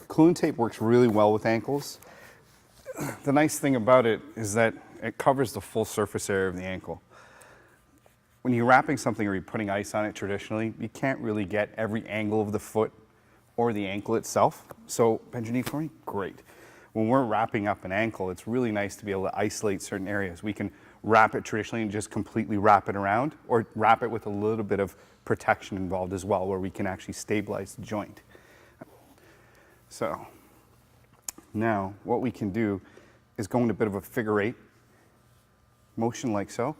Cooling tape works really well with ankles. The nice thing about it is that it covers the full surface area of the ankle. When you're wrapping something or you're putting ice on it traditionally, you can't really get every angle of the foot or the ankle itself. So bend your knee for me, great. When we're wrapping up an ankle, it's really nice to be able to isolate certain areas. We can wrap it traditionally and just completely wrap it around, or wrap it with a little bit of protection involved as well, where we can actually stabilize the joint. So now what we can do is go into a bit of a figure eight motion like so,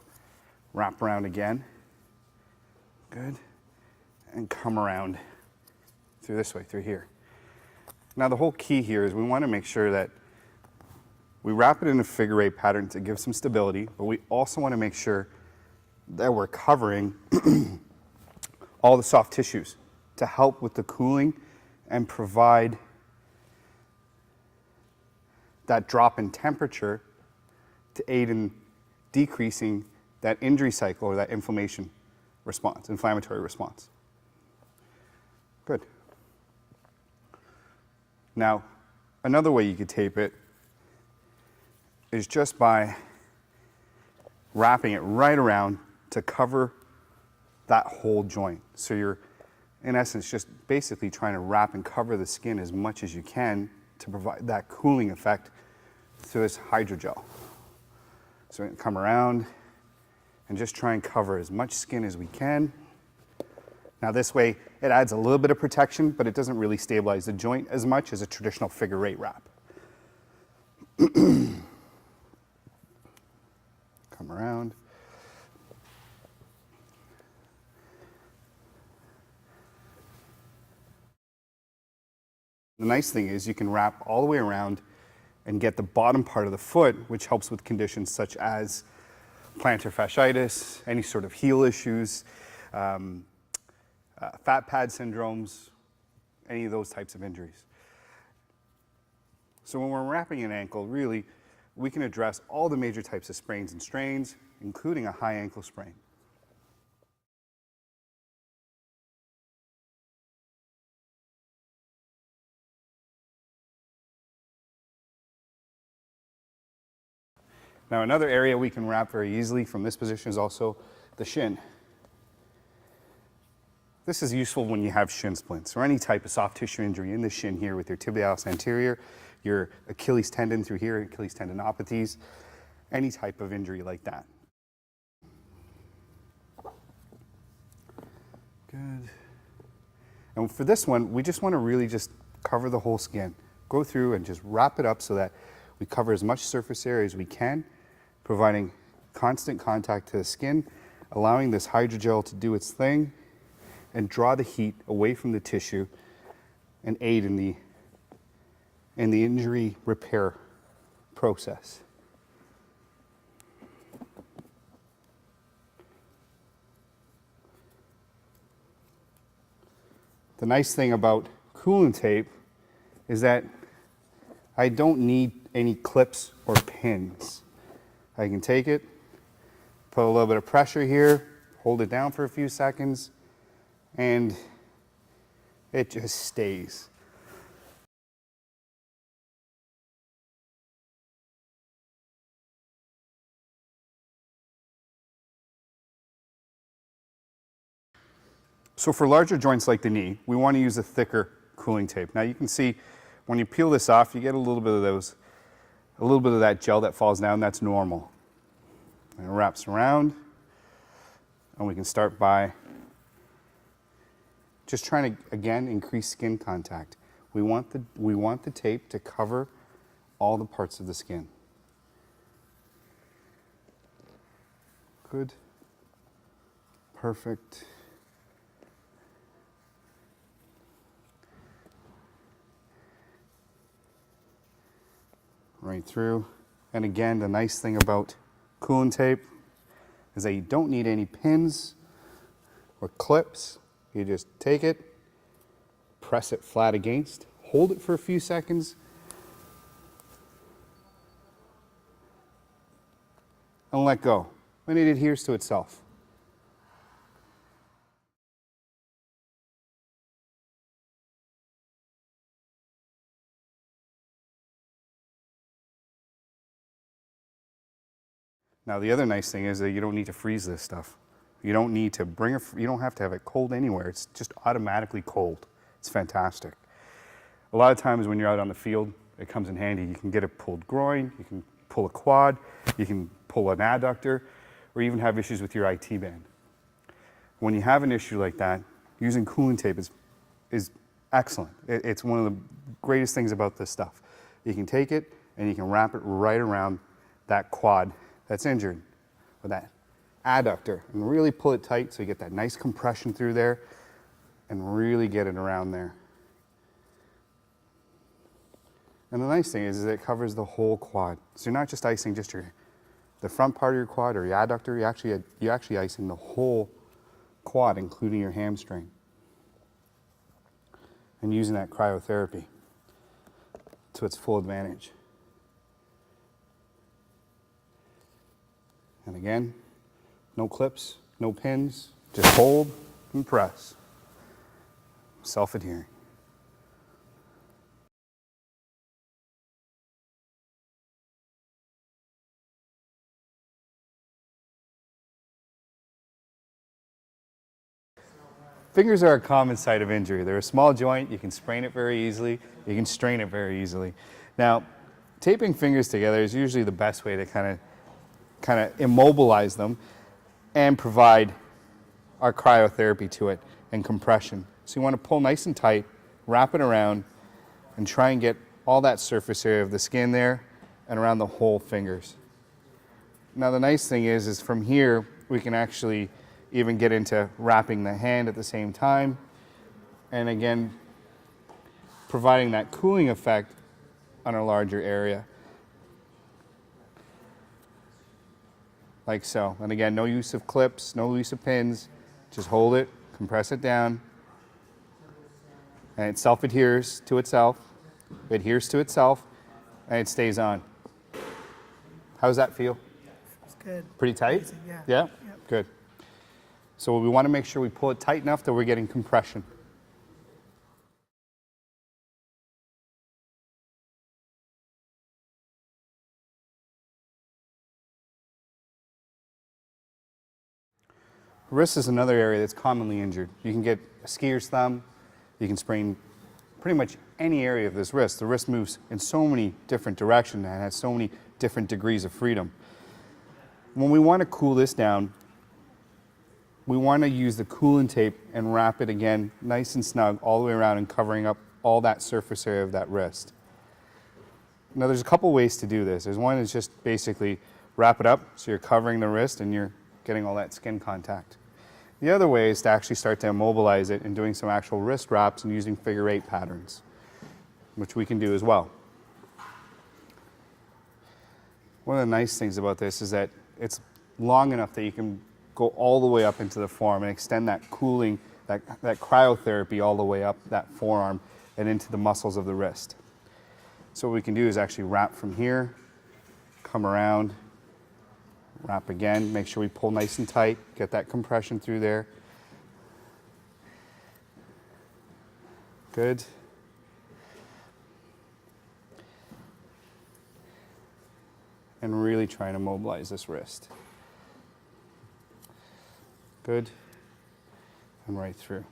wrap around again, good, and come around through this way, through here. Now the whole key here is we want to make sure that we wrap it in a figure eight pattern to give some stability, but we also want to make sure that we're covering all the soft tissues to help with the cooling and provide that drop in temperature to aid in decreasing that injury cycle or that inflammatory response. Good. Now, another way you could tape it is just by wrapping it right around to cover that whole joint. So you're, in essence, just basically trying to wrap and cover the skin as much as you can to provide that cooling effect through this hydrogel. So we're going to come around and just try and cover as much skin as we can. Now this way, it adds a little bit of protection, but it doesn't really stabilize the joint as much as a traditional figure eight wrap. Come around. The nice thing is you can wrap all the way around and get the bottom part of the foot, which helps with conditions such as plantar fasciitis, any sort of heel issues, fat pad syndromes, any of those types of injuries. So when we're wrapping an ankle, really, we can address all the major types of sprains and strains, including a high ankle sprain. Now another area we can wrap very easily from this position is also the shin. This is useful when you have shin splints or any type of soft tissue injury in the shin here with your tibialis anterior, your Achilles tendon through here, Achilles tendinopathies, any type of injury like that. Good. And for this one, we just want to really just cover the whole skin. Go through and just wrap it up so that we cover as much surface area as we can, providing constant contact to the skin, allowing this hydrogel to do its thing and draw the heat away from the tissue and aid in the injury repair process. The nice thing about cooling tape is that I don't need any clips or pins. I can take it, put a little bit of pressure here, hold it down for a few seconds, and it just stays. So for larger joints like the knee, we want to use a thicker cooling tape. Now you can see when you peel this off, you get a little bit of that gel that falls down. That's normal. And it wraps around, and we can start by just trying to, again, increase skin contact. We want the tape to cover all the parts of the skin. Good. Perfect. Right through. And again, the nice thing about cooling tape is that you don't need any pins or clips. You just take it, press it flat against, hold it for a few seconds, and let go. And it adheres to itself. Now the other nice thing is that you don't need to freeze this stuff. You don't need to you don't have to have it cold anywhere. It's just automatically cold. It's fantastic. A lot of times when you're out on the field, it comes in handy. You can get a pulled groin, you can pull a quad, you can pull an adductor, or even have issues with your IT band. When you have an issue like that, using cooling tape is excellent. It's one of the greatest things about this stuff. You can take it and you can wrap it right around that quad that's injured, or that adductor, and really pull it tight so you get that nice compression through there and really get it around there. And the nice thing is it covers the whole quad. So you're not just icing just the front part of your quad or your adductor, you're actually icing the whole quad, including your hamstring. And using that cryotherapy to its full advantage. And again, no clips, no pins, just hold and press. Self-adhering. Fingers are a common site of injury. They're a small joint. You can sprain it very easily. You can strain it very easily. Now, taping fingers together is usually the best way to kind of immobilize them and provide our cryotherapy to it and compression. So you want to pull nice and tight, wrap it around, and try and get all that surface area of the skin there and around the whole fingers. Now the nice thing is from here we can actually even get into wrapping the hand at the same time, and again providing that cooling effect on a larger area. Like so. And again, no use of clips, no use of pins. Just hold it, compress it down, and it self-adheres to itself, adheres to itself, and it stays on. How does that feel? It's good. Pretty tight? Easy, yeah. Yeah? Yep. Good. So we want to make sure we pull it tight enough that we're getting compression. Wrist is another area that's commonly injured. You can get a skier's thumb, you can sprain pretty much any area of this wrist. The wrist moves in so many different directions and has so many different degrees of freedom. When we want to cool this down, we want to use the coolant tape and wrap it again nice and snug all the way around and covering up all that surface area of that wrist. Now there's a couple ways to do this. There's one is just basically wrap it up so you're covering the wrist and you're getting all that skin contact. The other way is to actually start to immobilize it and doing some actual wrist wraps and using figure-8 patterns, which we can do as well. One of the nice things about this is that it's long enough that you can go all the way up into the forearm and extend that cooling, that cryotherapy all the way up that forearm and into the muscles of the wrist. So what we can do is actually wrap from here, come around, wrap again, make sure we pull nice and tight, get that compression through there. Good. And really trying to mobilize this wrist. Good. And right through.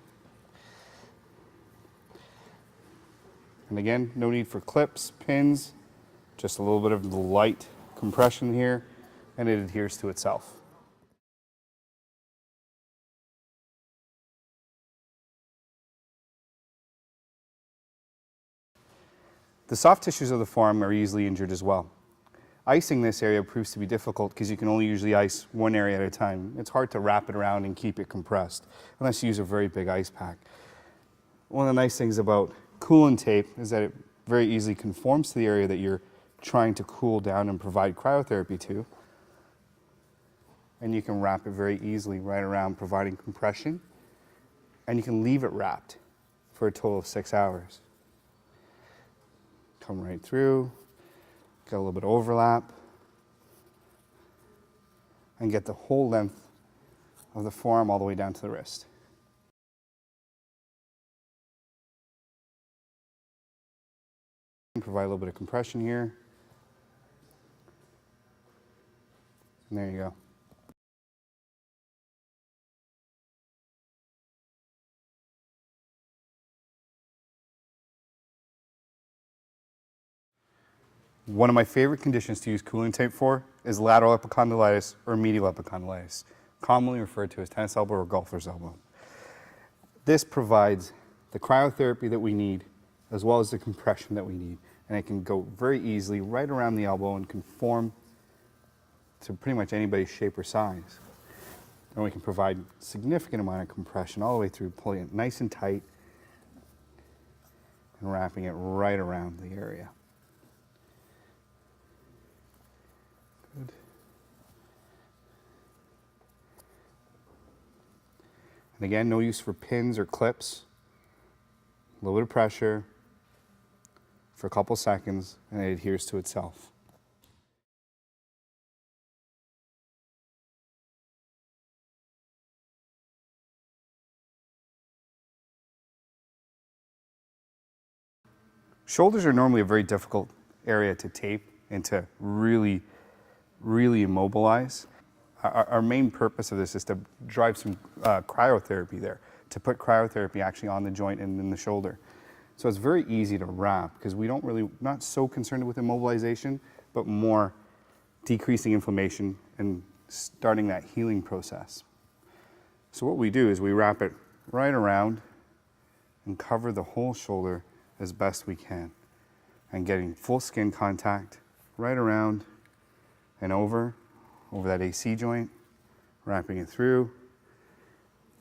And again, no need for clips, pins, just a little bit of light compression here, and it adheres to itself. The soft tissues of the forearm are easily injured as well. Icing this area proves to be difficult because you can only usually ice one area at a time. It's hard to wrap it around and keep it compressed unless you use a very big ice pack. One of the nice things about coolant tape is that it very easily conforms to the area that you're trying to cool down and provide cryotherapy to. And you can wrap it very easily right around, providing compression. And you can leave it wrapped for a total of 6 hours. Come right through, get a little bit of overlap, and get the whole length of the forearm all the way down to the wrist. Provide a little bit of compression here. And there you go. One of my favorite conditions to use cooling tape for is lateral epicondylitis or medial epicondylitis, commonly referred to as tennis elbow or golfer's elbow. This provides the cryotherapy that we need as well as the compression that we need, and it can go very easily right around the elbow and conform to pretty much anybody's shape or size. And we can provide significant amount of compression all the way through, pulling it nice and tight and wrapping it right around the area. Good. And again, no use for pins or clips. A little bit of pressure for a couple seconds and it adheres to itself. Shoulders are normally a very difficult area to tape and to really immobilize. Our main purpose of this is to drive some cryotherapy there, to put cryotherapy actually on the joint and in the shoulder. So it's very easy to wrap because we don't really, not so concerned with immobilization, but more decreasing inflammation and starting that healing process. So what we do is we wrap it right around and cover the whole shoulder as best we can, and getting full skin contact right around and over that AC joint, wrapping it through.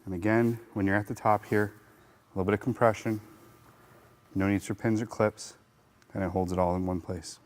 And again, when you're at the top here, a little bit of compression, no need for pins or clips, and it holds it all in one place.